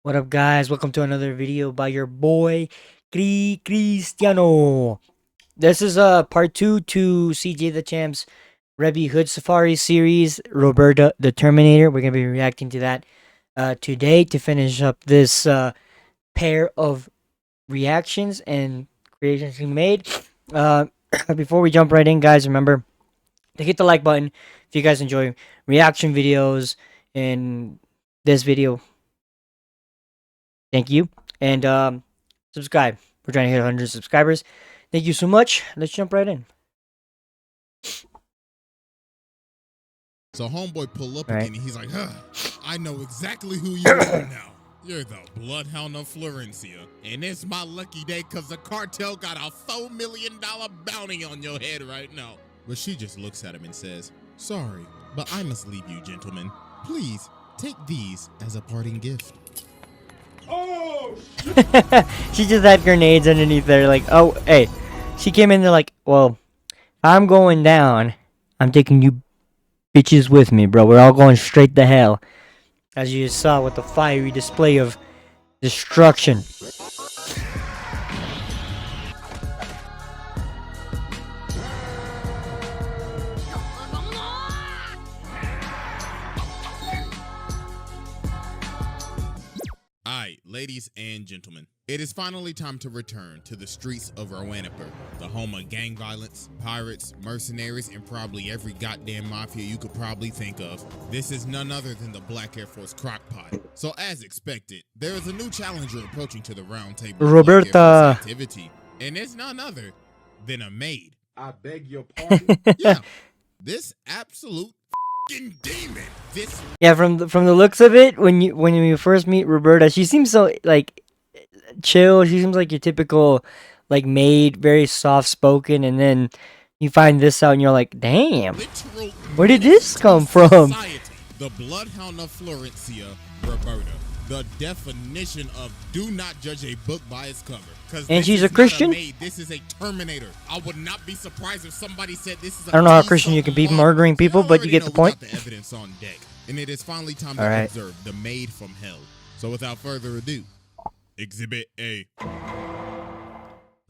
What up, guys? Welcome to another video by your boy Cristiano. This is part 2 to CJ DaChamp's Rebby Hood Safari series, Roberta the Terminator. We're gonna be reacting to that today to finish up this pair of reactions and creations we made. Uh, Before we jump right in, guys, remember to hit the like button if you guys enjoy reaction videos and this video. Thank you. And subscribe. We're trying to hit 100 subscribers. Thank you so much. Let's jump right in. So homeboy pull up All right. again and he's like, I know exactly who you are now. You're the bloodhound of Florencia. And it's my lucky day because the cartel got a $4 million bounty on your head right now. But she just looks at him and says, sorry, but I must leave you, gentlemen. Please take these as a parting gift. Oh, She just had grenades underneath there. Like, oh, hey. She came in there like, well, I'm going down. I'm taking you bitches with me, bro. We're all going straight to hell. As you just saw with the fiery display of destruction. Alright, ladies and gentlemen, it is finally time to return to the streets of Rowanipur, the home of gang violence, pirates, mercenaries, and probably every goddamn mafia you could probably think of. This is none other than the Black Air Force crockpot. So as expected, there is a new challenger approaching to the round table of Roberta. Black Air Force activity, and it's none other than a maid. I beg your pardon. Yeah, this absolute f***ing demon. This Yeah, from the looks of it, when you first meet Roberta, she seems so like chill. She seems like your typical like maid, very soft spoken, and then you find this out and you're like, damn, literal where did this come from? society. The bloodhound of Florencia, Roberta. The definition of do not judge a book by its cover. And she's a Christian? This is a Terminator. I would not be surprised if somebody said this is a I don't know how piece Christian of you can be love. murdering people, Y'all but you already get know the we point. got the evidence on deck, and it is finally time All to right. observe the maid from hell. So without further ado, Exhibit A.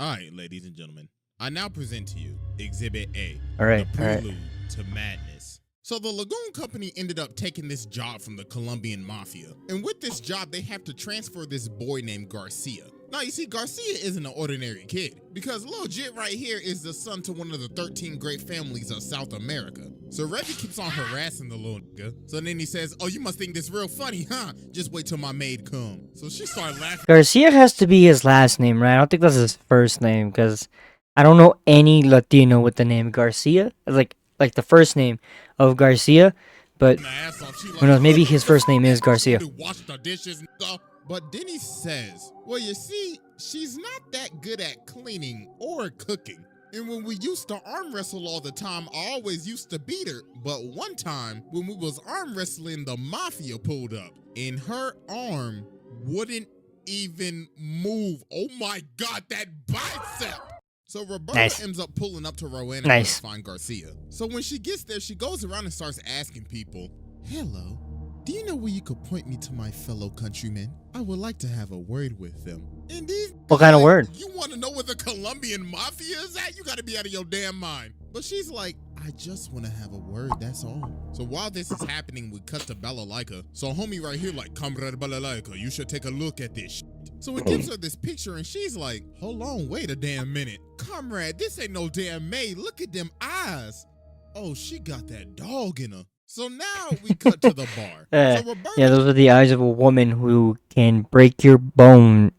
Alright, ladies and gentlemen, I now present to you Exhibit A. All right, The all right. prelude to madness. So the Lagoon Company ended up taking this job from the Colombian Mafia. And with this job, they have to transfer this boy named Garcia. Now, you see, Garcia isn't an ordinary kid, because Lil Jit right here is the son to one of the 13 great families of South America. So Reggie keeps on harassing the little nigga. So then he says, oh, you must think this real funny, huh? Just wait till my maid come. So she started laughing. Garcia has to be his last name, right? I don't think that's his first name, because I don't know any Latino with the name Garcia. Like the first name of Garcia, but who knows? Maybe his first name is Garcia. Wash the dishes, nigga. But then he says, well, you see, she's not that good at cleaning or cooking. And when we used to arm wrestle all the time, I always used to beat her. But one time, when we was arm wrestling, the mafia pulled up, and her arm wouldn't even move. Oh my God, that bicep! So Roberta Nice. ends up pulling up to Rowanipur Nice. to find Garcia. So when she gets there, she goes around and starts asking people, hello, do you know where you could point me to my fellow countrymen? I would like to have a word with them. And these What kind of guys, word? You want to know where the Colombian mafia is at? You got to be out of your damn mind. But she's like, I just want to have a word, that's all. So while this is happening, we cut to Balalaika. So homie right here like, comrade Balalaika, you should take a look at this shit. So it gives her this picture and she's like, hold on, wait a damn minute. Comrade, this ain't no damn maid. Look at them eyes. Oh, she got that dog in her. So now we cut to the bar. So Roberta, Yeah, those are the eyes of a woman who can break your bones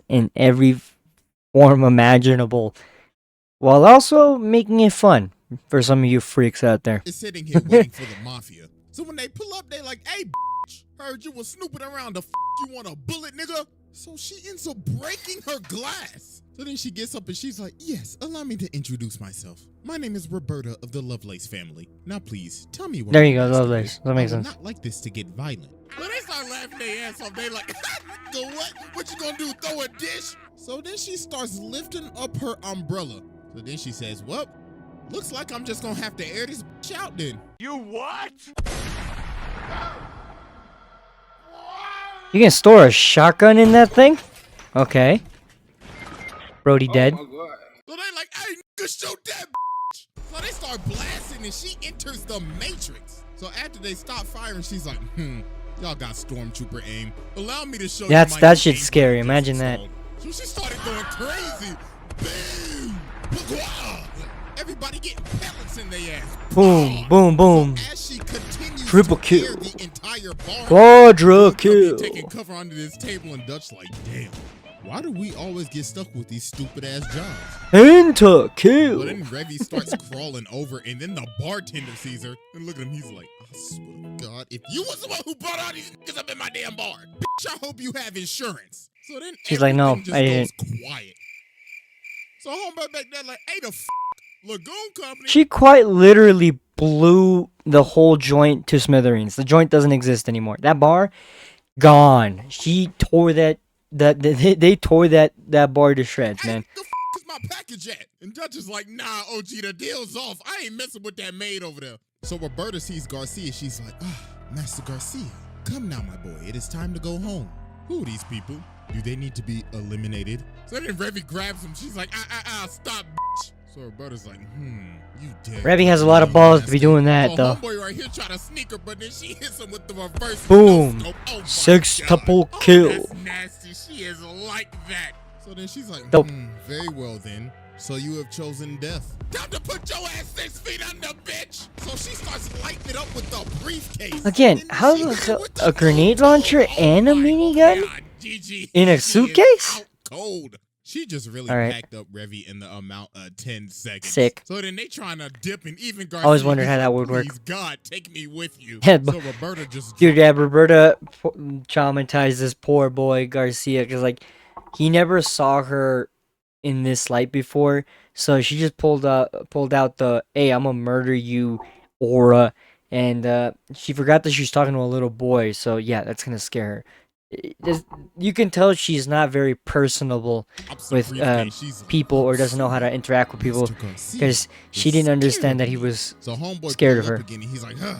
in every form imaginable, while also making it fun for some of you freaks out there. is sitting here waiting for the mafia. So when they pull up, they like, hey, bitch, heard you was snooping around. The f you want a bullet, nigga? So she ends up breaking her glass. So then she gets up and she's like, yes, allow me to introduce myself. My name is Roberta of the Lovelace family. Now please, tell me what. There you go, Lovelace. That makes I would sense. not like this to get violent. Well, they start laughing their ass off. They like, the what? What you gonna do, throw a dish? So then she starts lifting up her umbrella. So then she says, well, looks like I'm just gonna have to air this bitch out then. You what? You can store a shotgun in that thing? Okay. Brody dead. Oh my god. So they like, hey, nigga, shoot that bitch. So they start blasting and she enters the Matrix. So after they stop firing, she's like, y'all got stormtrooper aim. Allow me to show you my That shit's aim scary. this Imagine that. song. So she started going crazy. Boom! Blah! Everybody getting pellets in their ass. Boom, boom, boom. So as she continues Triple to kill. clear the entire bar, Quadra Dude kill. taking cover under this table and Dutch like, damn. Why do we always get stuck with these stupid ass jobs? Enter But kill. then Revy starts crawling over, and then the bartender sees her. And look at him, he's like, I swear to God, if you was the one who brought all these niggas up in my damn bar, bitch, I hope you have insurance. So then She's like, no, everything I just didn't. goes quiet. So homeboy back there like, hey, the Lagoon Company. She quite literally blew the whole joint to smithereens. The joint doesn't exist anymore. That bar, gone. She tore that. They tore that bar to shreds, Hey, man. the is my package at? And Dutch is like, nah, OG, the deal's off. I ain't messing with that maid over there. So Roberta sees Garcia. She's like, Master Garcia, come now, my boy. It is time to go home. Who are these people? Do they need to be eliminated? So then Revy grabs him. She's like, stop, bitch. So Roberta's like, you dead. Revy has a lot of balls to be doing that, though. Homeboy right here trying to sneak her, but then she hits him with the reverse. Boom. no-scope. Oh my Sextuple God. kill. Oh, that's nasty. She is like that. So then she's like, Dope. very well then. So you have chosen death. Time to put your ass 6 feet under, bitch. So she starts lighting it up with the briefcase. Again, And how she the hits hell- it with the a grenade launcher and a my minigun? God, GG. In a She is suitcase? out cold. She just really All right. packed up Revy in the amount of 10 seconds. Sick. So then they trying to dip and even Garcia. Always wondered he's how that like, would work. Please, God, take me with you. Yeah, So Roberta just Dude, yeah, Roberta traumatized this poor boy Garcia because like he never saw her in this light before, so she just pulled out the "Hey, I'm gonna murder you" aura, and she forgot that she was talking to a little boy. So yeah, that's gonna scare her. You can tell she's not very personable drops the with briefcase. She's like, people or doesn't know how to interact with people Mr. Garcia because she is didn't scared understand that of he me. was So homeboy scared of pulled up her. again, and he's like, I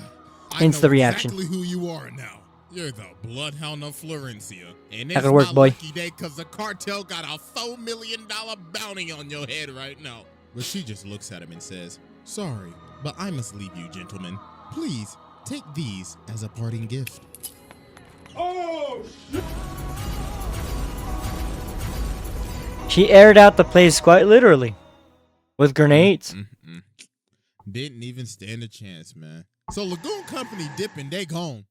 Hence know the reaction. exactly who you are now. You're the Bloodhound of Florencia. And it's That could work, my boy. lucky day because the cartel got a $4 million bounty on your head right now. But she just looks at him and says, sorry, but I must leave you, gentlemen. Please take these as a parting gift. Oh shit. She aired out the place quite literally with grenades. Didn't even stand a chance, man. So Lagoon Company dipping, they gone.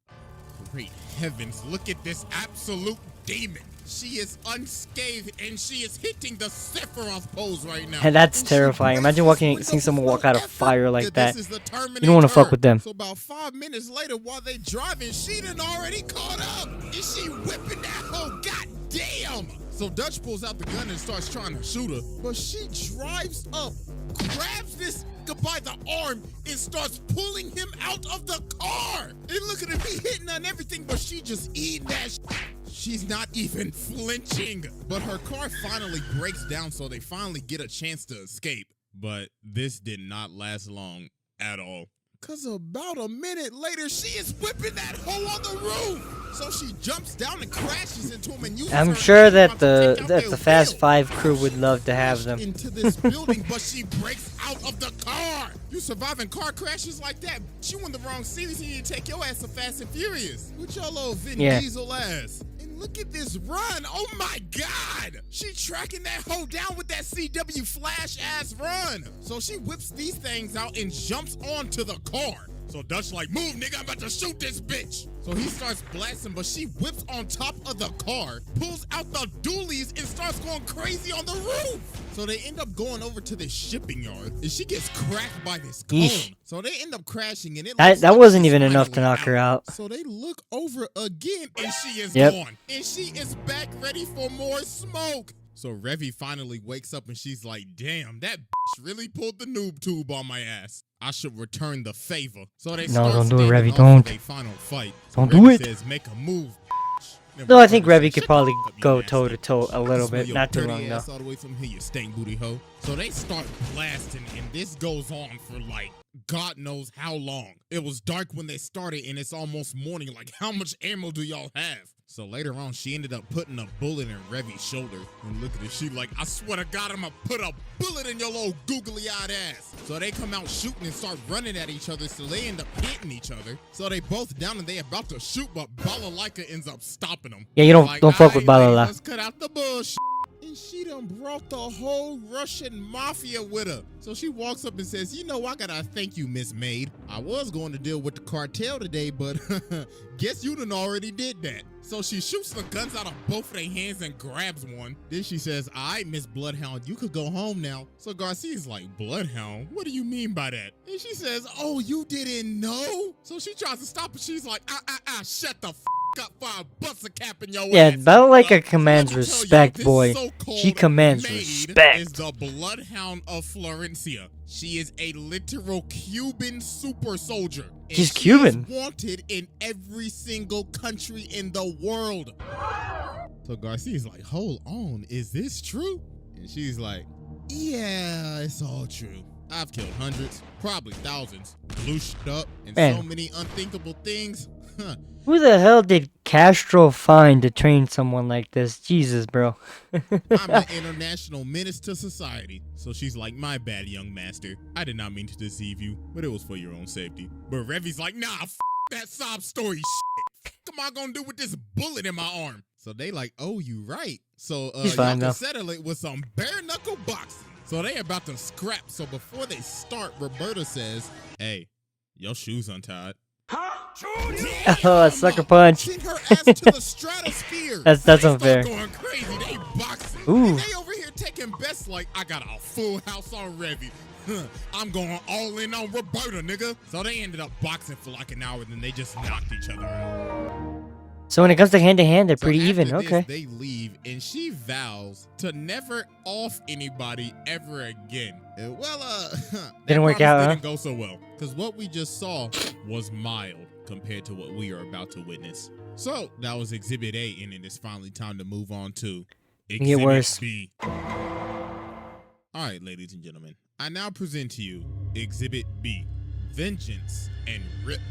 Great heavens, look at this absolute demon. She is unscathed and she is hitting the Sephiroth pose right now. And that's And she terrifying. Imagine braces seeing someone walk with out of effort fire like that. This is the You don't want to fuck Terminator. with them. So about 5 minutes later, while they driving, she done already caught up. And she whipping that hoe, goddamn. So Dutch pulls out the gun and starts trying to shoot her. But she drives up, grabs this nigga by the arm, and starts pulling him out of the car. And look at him, he hitting on everything, but she just eating that shit. She's not even flinching. But her car finally breaks down, so they finally get a chance to escape. But this did not last long at all. Cause about a minute later, she is whipping that hoe on the roof. So she jumps down and crashes into him and uses I'm her sure hand that to the take out that their the Fast wheel. Five crew would love to have them. Into this building, but she breaks out of the car. You surviving car crashes like that? You in the wrong series. You need to take your ass to Fast and Furious with your little Vin Yeah. Diesel ass. And look at this run. Oh my God. She tracking that hoe down with that CW Flash ass run. So she whips these things out and jumps onto the car. So Dutch like, move, nigga, I'm about to shoot this bitch. So he starts blasting, but she whips on top of the car, pulls out the dualies, and starts going crazy on the roof. So they end up going over to this shipping yard, and she gets cracked by this cone. Yeesh. So they end up crashing, and it That looks that like wasn't she's even enough to finally knock her out. So they look over again, and she is Yep. gone. And she is back ready for more smoke. So Revy finally wakes up and she's like, damn, that bitch really pulled the noob tube on my ass. I should return the favor. So they No, start don't do it, standing Revy, off don't. for their final fight. Don't Revy do it. says, make a move, bitch. Then No, I think Roberta Revy says, could "Shut probably the fuck up, you go nasty. toe to toe a little Smell bit, your not too dirty long though. ass all the way from here, you stank booty hoe. So they start blasting, and this goes on for like God knows how long. It was dark when they started, and it's almost morning. Like, how much ammo do y'all have? So later on, she ended up putting a bullet in Revy's shoulder. And look at her, she like, I swear to God, I'm gonna put a bullet in your little googly-eyed ass. So they come out shooting and start running at each other, so they end up hitting each other. So they both down and they about to shoot, but Balalaika ends up stopping them. Yeah, you don't fuck with "Aight, lady, Balala. let's cut out the bullshit. And she done brought the whole Russian mafia with her. So she walks up and says, you know, I gotta thank you, Miss Maid. I was going to deal with the cartel today, but guess you done already did that. So she shoots the guns out of both of their hands and grabs one. Then she says, all right, Miss Bloodhound, you could go home now. So Garcia's like, Bloodhound? What do you mean by that? And she says, oh, you didn't know? So she tries to stop, but she's like, shut the up for a bust a cap in your Yeah, ass. Balalaika commands Let me tell respect, you, boy. this so-called She commands maid respect. is the Bloodhound of Florencia. She is a literal Cuban super soldier. And She's she Cuban. is wanted in every single country in the world. So Garcia's like, hold on, is this true? And she's like, yeah, it's all true. I've killed hundreds, probably thousands, blushed up, and Man. so many unthinkable things. Who the hell did Castro find to train someone like this? Jesus, bro. I'm an international menace to society. So she's like, my bad, young master. I did not mean to deceive you, but it was for your own safety. But Revy's like, nah, that sob story shit. What am I gonna do with this bullet in my arm? So they like, oh, you right. So He's y'all fine, can though. settle it with some bare knuckle boxing. So they about to scrap. So before they start, Roberta says, hey, your shoes untied. Oh, a sucker punch. Send her ass to the stratosphere. That's They start unfair. going crazy. They boxing. Ooh. And they over here taking bets like, I got a full house on Revy. I'm going all in on Roberta, nigga. So they ended up boxing for like an hour, then they just knocked each other out. So when it comes to hand-to-hand, they're pretty So even. after this, Okay. They leave, and she vows to never off anybody ever again. Well, that Didn't work promise out, huh? Didn't go so well, because what we just saw was mild compared to what we are about to witness. So that was Exhibit A, and it is finally time to move on to Exhibit worse. B. All right, ladies and gentlemen, I now present to you Exhibit B, Vengeance and Rip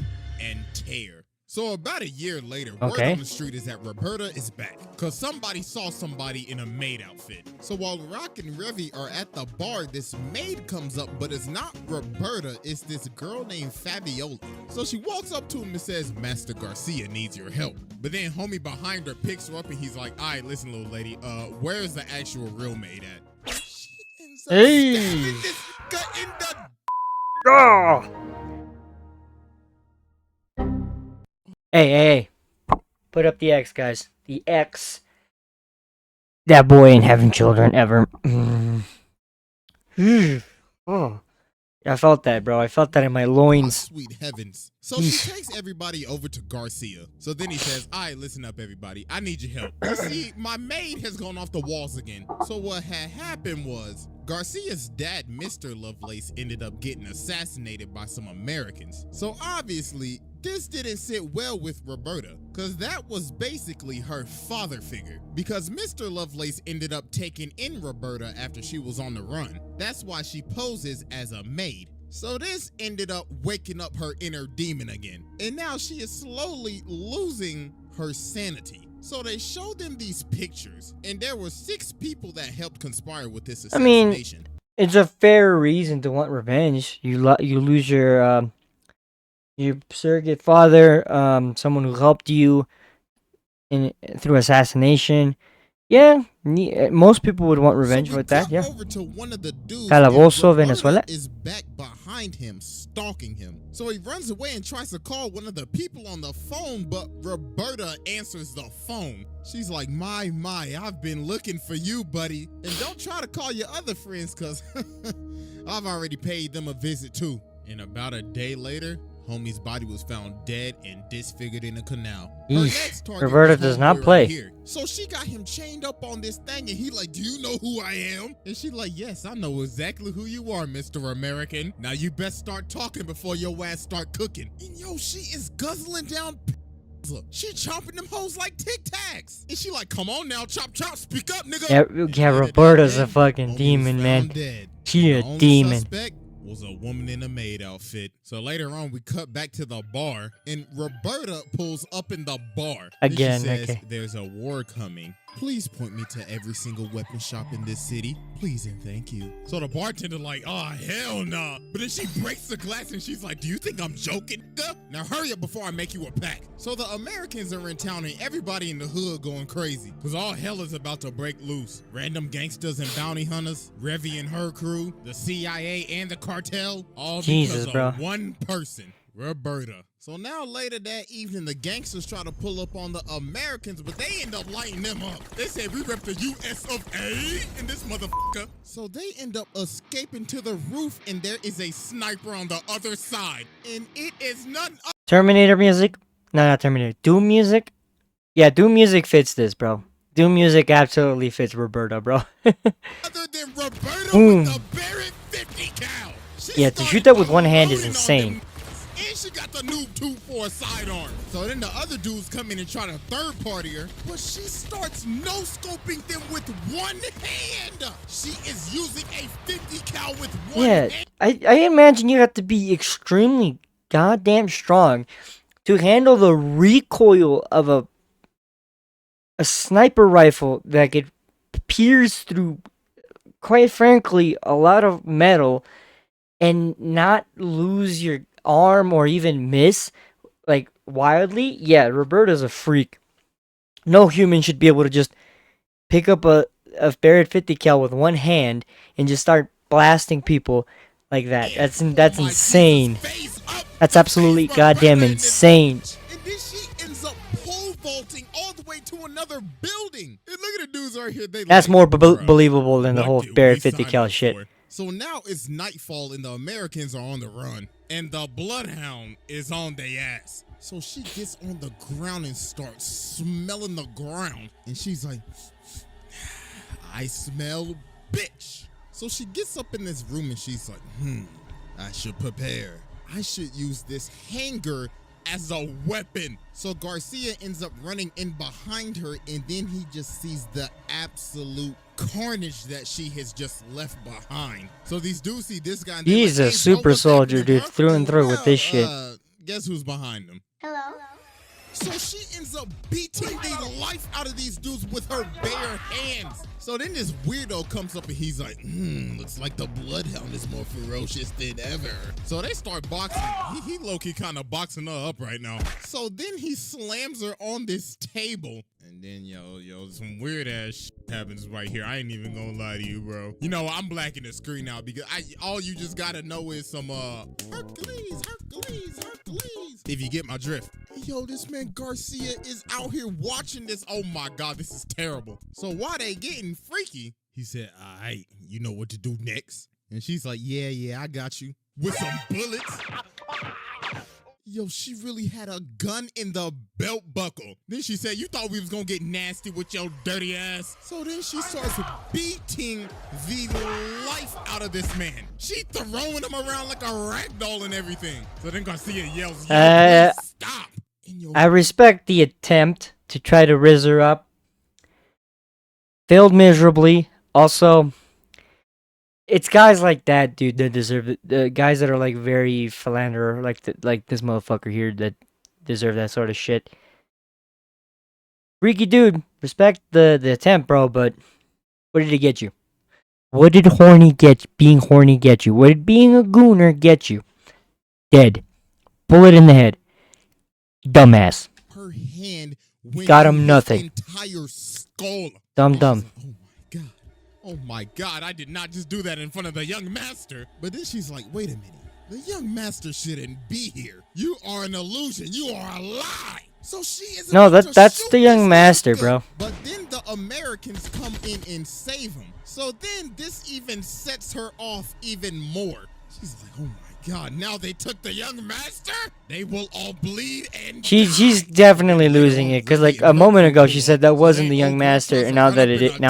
and Tear. So about a year later, word Okay. on the street is that Roberta is back because somebody saw somebody in a maid outfit. So while Rock and Revy are at the bar, this maid comes up, but it's not Roberta, it's this girl named Fabiola. So she walks up to him and says, Master Garcia needs your help. But then homie behind her picks her up and he's like, all right, listen, little lady, where's the actual real maid at? She ends up Hey. stabbing this guy in the Oh. Hey. Put up the X, guys. The X. That boy ain't having children ever. Oh. I felt that, bro. I felt that in my Oh, loins. sweet heavens. So she takes everybody over to Garcia. So then he says, all right, listen up, everybody. I need your help. You see, my maid has gone off the walls again. So what had happened was Garcia's dad, Mr. Lovelace, ended up getting assassinated by some Americans. So obviously, this didn't sit well with Roberta, because that was basically her father figure. Because Mr. Lovelace ended up taking in Roberta after she was on the run. That's why she poses as a maid. So this ended up waking up her inner demon again. And now she is slowly losing her sanity. So they showed them these pictures, and there were 6 people that helped conspire with this I mean, assassination. It's a fair reason to want revenge. You lose your surrogate father, someone who helped you through assassination. Yeah, most people would want revenge So we with that. cut Yeah. over to one of the dudes, Calabozo, and Roberta Venezuela. is back behind him, stalking him. So he runs away and tries to call one of the people on the phone, but Roberta answers the phone. She's like, my, I've been looking for you, buddy. And don't try to call your other friends, because I've already paid them a visit, too. And about a day later, homie's body was found dead and disfigured in a canal. Her Eesh. next target Roberta was does not homeboy play. right here. So she got him chained up on this thing, and he like, do you know who I am? And she like, yes, I know exactly who you are, Mr. American. Now you best start talking before your ass start cooking. And yo, she is guzzling down she chomping them hoes like Tic Tacs. And she like, come on now, chop, speak up, nigga. Yeah, Roberta's a fucking Homie was demon, man. found dead. She The a only demon. suspect was a woman in a maid outfit. So later on, we cut back to the bar, and Roberta pulls up in the bar. Again, then she says, okay. there's a war coming. Please point me to every single weapon shop in this city. Please and thank you. So the bartender like, oh, hell nah. But then she breaks the glass and she's like, do you think I'm joking? Now hurry up before I make you a pack. So the Americans are in town and everybody in the hood going crazy because all hell is about to break loose. Random gangsters and bounty hunters, Revy and her crew, the CIA and the cartel, all Jesus, because bro. of one person, Roberta. So now later that evening, the gangsters try to pull up on the Americans, but they end up lighting them up. They say, we rep the US of A in this motherfucker. So they end up escaping to the roof, and there is a sniper on the other side. And it is none Terminator music? No, not Terminator. Doom music? Yeah, Doom music fits this, bro. Doom music absolutely fits Roberta, bro. other than Roberta Boom. with the Barrett 50 cal. She Yeah, to started shoot that with one hand is unloading on insane. them. And she got the noob tube for a sidearm. So then the other dudes come in and try to third party her, but she starts no-scoping them with one hand. She is using a 50 cal with one Yeah, hand. I imagine you have to be extremely goddamn strong to handle the recoil of a sniper rifle that could pierce through, quite frankly, a lot of metal and not lose your arm or even miss like wildly. Yeah, Roberta's a freak. No human should be able to just pick up a Barrett 50 cal with one hand and just start blasting people like that. That's Oh my insane. Jesus, face up, That's the absolutely face goddamn Roberta in this insane. bitch. And then she ends up pole vaulting all the way to another building. And look at the dudes right here. They That's like, more "Bruh, believable than the what whole did Barrett we 50 sign cal up shit. for?" So now it's nightfall and the Americans are on the run. And the bloodhound is on their ass. So she gets on the ground and starts smelling the ground. And she's like, I smell bitch. So she gets up in this room and she's like, I should prepare. I should use this hanger as a weapon. So Garcia ends up running in behind her, and then he just sees the absolute carnage that she has just left behind. So these dudes see this guy and they're He's like, a "Hey, bro, super what's soldier, happening, dude, bro?" through and through with this shit. Guess who's behind him? Hello. So she ends up beating the life out of these dudes with her bare hands. So then this weirdo comes up and he's like, looks like the bloodhound is more ferocious than ever. So they start boxing. He low-key kind of boxing her up right now. So then he slams her on this table. And then, yo, some weird ass shit happens right here. I ain't even gonna lie to you, bro. You know, I'm blacking the screen out because all you just gotta know is some, Hercules. If you get my drift. Yo, this man Garcia is out here watching this. Oh my God, this is terrible. So while they getting freaky, he said, all right, you know what to do next. And she's like, yeah, I got you. With some bullets. Yo, she really had a gun in the belt buckle. Then she said, you thought we was gonna get nasty with your dirty ass. So then she starts beating the life out of this man. She throwing him around like a rag doll and everything. So then Garcia yells, please stop. I respect the attempt to try to riz her up. Failed miserably. Also, it's guys like that, dude, that deserve it. The guys that are like very philanderer, like this motherfucker here, that deserve that sort of shit. Freaky dude, respect the attempt, bro. But what did it get you? What did being horny get you? What did being a gooner get you? Dead. Bullet in the head. Dumbass. Her hand went Got him through his nothing. entire skull. Dumb. She's like, oh my God, I did not just do that in front of the young master. But then she's like, wait a minute. The young master shouldn't be here. You are an illusion. You are a lie. So she is No, about to that's shoot the young this master, nigga. bro. But then the Americans come in and save him. So then this even sets her off even more. She's like, oh my God, now they took the young master? They will all bleed and She's definitely losing it, because like a moment ago she said that wasn't the young master, and now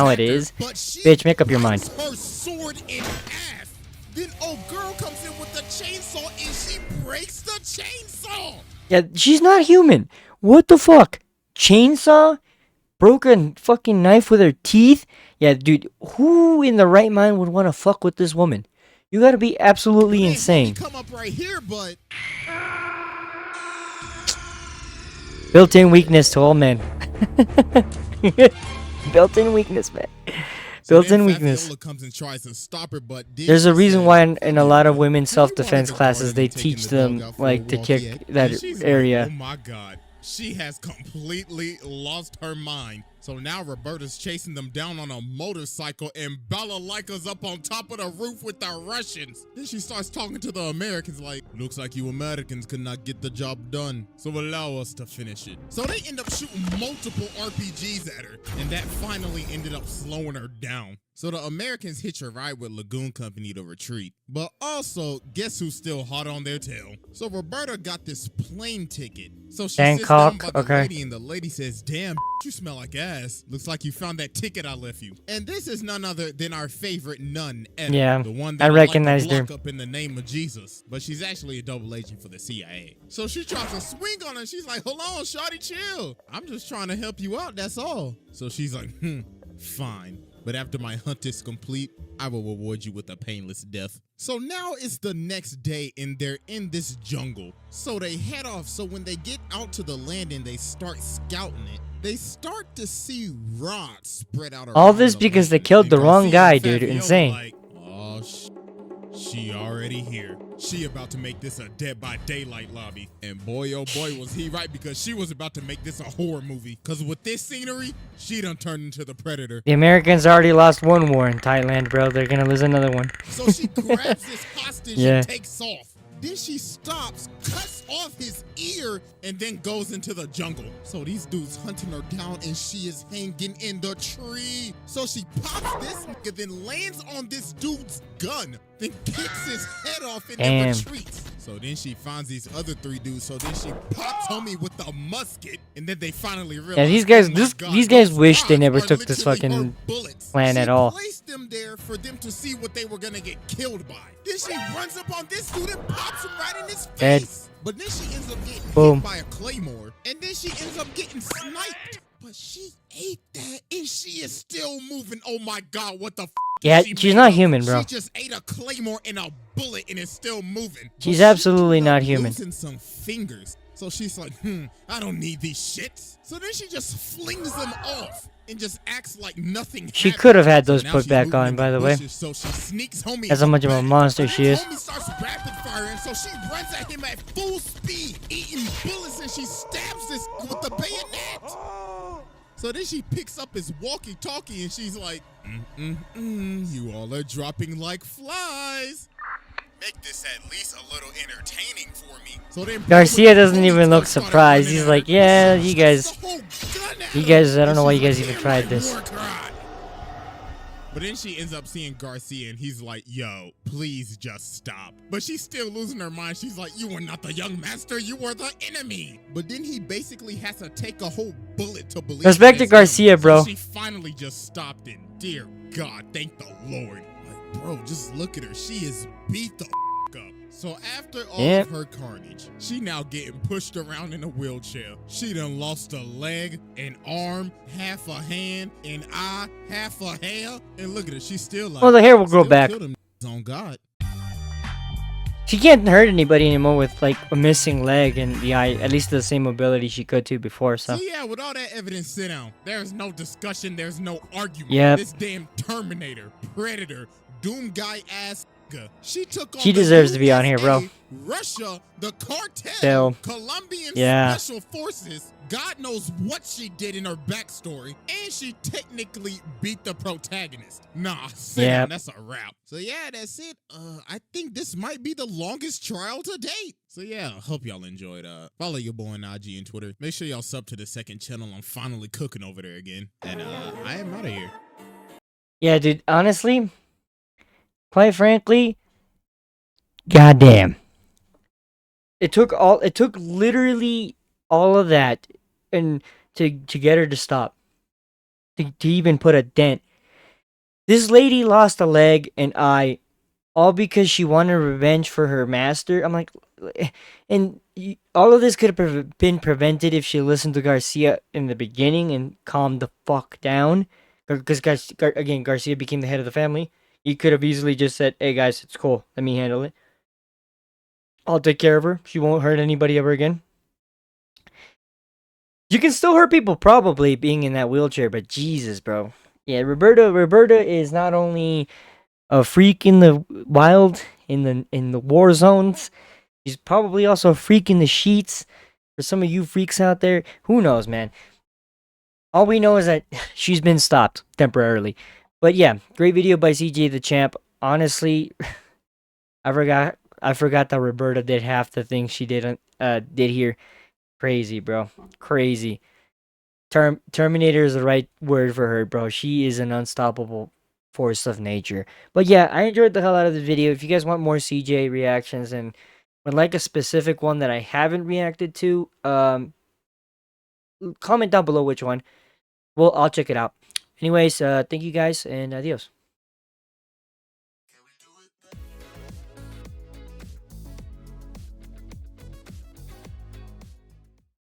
it is. Bitch, make up your mind. Her sword in half. Then old girl comes in with the chainsaw and she breaks the chainsaw. Yeah, she's not human. What the fuck? Chainsaw? Broken fucking knife with her teeth? Yeah, dude, who in the right mind would want to fuck with this woman? You gotta be absolutely Man, insane. Come up right here, but Built-in weakness to all men. Built-in weakness, man. so then Built-in weakness. Fafiola comes and tries to stop her, but then There's a she reason says, why in a lot of "Fabiola, women's have you wanted self-defense to classes garden they and taken teach the dog them out for like a to walk kick yet?" that And she's area. like, oh my god, she has completely lost her mind. So now Roberta's chasing them down on a motorcycle and Balalaika's up on top of the roof with the Russians. Then she starts talking to the Americans like, looks like you Americans could not get the job done, so allow us to finish it. So they end up shooting multiple RPGs at her, and that finally ended up slowing her down. So the Americans hitch a ride with Lagoon Company to retreat. But also, guess who's still hot on their tail? So Roberta got this plane ticket. So she sits down Bangkok, by the okay. lady, and the lady says, damn, you smell like ass. Looks like you found that ticket I left you. And this is none other than our favorite nun ever. Yeah, The one I that recognized her. lock up in the name of Jesus. But she's actually a double agent for the CIA. So she tries to swing on her. She's like, hold on, shawty, chill. I'm just trying to help you out, that's all. So she's like, fine. But after my hunt is complete, I will reward you with a painless death. So now it's the next day and they're in this jungle. So they head off. So when they get out to the land and they start scouting it, they start to see rods spread out around All this the because they land. killed And the wrong Garcia guy, and dude. Fafiola Insane. like, oh, she already here. She about to make this a Dead by Daylight lobby. And boy, oh boy, was he right, because she was about to make this a horror movie. Because with this scenery, she done turned into the Predator. The Americans already lost one war in Thailand, bro. They're gonna lose another one. So she grabs this hostage Yeah. and takes off. Then she stops, cuts off his ear, and then goes into the jungle. So these dudes hunting her down, and she is hanging in the tree. So she pops this nigga, then lands on this dude's gun, then kicks his head off and then Damn. retreats. So then she finds these other three dudes. So then she pops homie with the musket, and then they finally realize, Yeah, these guys, oh my God, these guys those wish they rods never are took this literally her fucking bullets. plan She at all. placed them there for them to see what they were gonna get killed by. Then she runs up on this dude and pops him right in his Dead. face. But then she ends up getting Boom. hit by a claymore, and then she ends up getting sniped. But she ate that, and she is still moving. Oh my God, what the f? Yeah, she she's made not up? human, bro. She just ate a claymore and a bullet, and it's still moving. But She's she absolutely ended up not human. Losing some fingers. So she's like, I don't need these shits. So then she just flings them off and just acts like nothing She happened. could have had those Now put she's back moving on, in by the way. bushes, so she sneaks homie. That's how in the much of a back. monster But she then is. Homie starts rapid firing, so she runs at him at full speed, eating bullets, and she stabs this with the bayonet. So then she picks up his walkie-talkie and she's like, you all are dropping like flies. Make this at least a little entertaining for me. So then Garcia doesn't even look started surprised. running He's at like, her. yeah, She you shoots guys, the whole gun at you her. guys, I don't And know why you she's guys like, even "Damn tried right, this. war cry." But then she ends up seeing Garcia and he's like, yo, please just stop. But she's still losing her mind. She's like, you are not the young master, you are the enemy. But then he basically has to take a whole bullet to believe. Respect to it's him. Garcia, bro. So she finally just stopped it. Dear God, thank the Lord. Like, bro, just look at her. She is beat the up. So after all Yep. of her carnage, she now getting pushed around in a wheelchair. She done lost a leg, an arm, half a hand, an eye, half a hair. And look at her, she's still like, Well, the hair will grow still back. kill them on God. She can't hurt anybody anymore with like a missing leg and the eye. At least the same mobility she could to before. So So yeah, with all that evidence, sit down. There's no discussion. There's no argument. Yep. This damn Terminator, Predator, Doom guy ass. She took on She the deserves to be on here, USA, bro. Russia, the cartel, Still. Colombian Yeah. special forces. God knows what she did in her backstory, and she technically beat the protagonist. Nah, sit Yep. down, that's a wrap. So yeah, that's it. I think this might be the longest trial to date. So yeah, hope y'all enjoyed. Follow your boy on IG and Twitter. Make sure y'all sub to the second channel. I'm finally cooking over there again. And I am out of here. yeah, dude. Honestly, quite frankly, goddamn. It took literally all of that, and to get her to stop, to even put a dent. This lady lost a leg and eye, all because she wanted revenge for her master. I'm like, and all of this could have been prevented if she listened to Garcia in the beginning and calmed the fuck down. Because again, Garcia became the head of the family. He could have easily just said, "Hey guys, it's cool. Let me handle it. I'll take care of her. She won't hurt anybody ever again." You can still hurt people probably being in that wheelchair, but Jesus, bro. Yeah, Roberta is not only a freak in the wild, in the war zones. She's probably also a freak in the sheets. For some of you freaks out there, who knows, man? All we know is that she's been stopped temporarily. But yeah, great video by CJ the Champ. Honestly, I forgot that Roberta did half the things she did here. Crazy, bro. Crazy. Terminator is the right word for her, bro. She is an unstoppable force of nature. But yeah, I enjoyed the hell out of the video. If you guys want more CJ reactions and would like a specific one that I haven't reacted to, comment down below which one. Well, I'll check it out. Anyways, thank you guys and adios.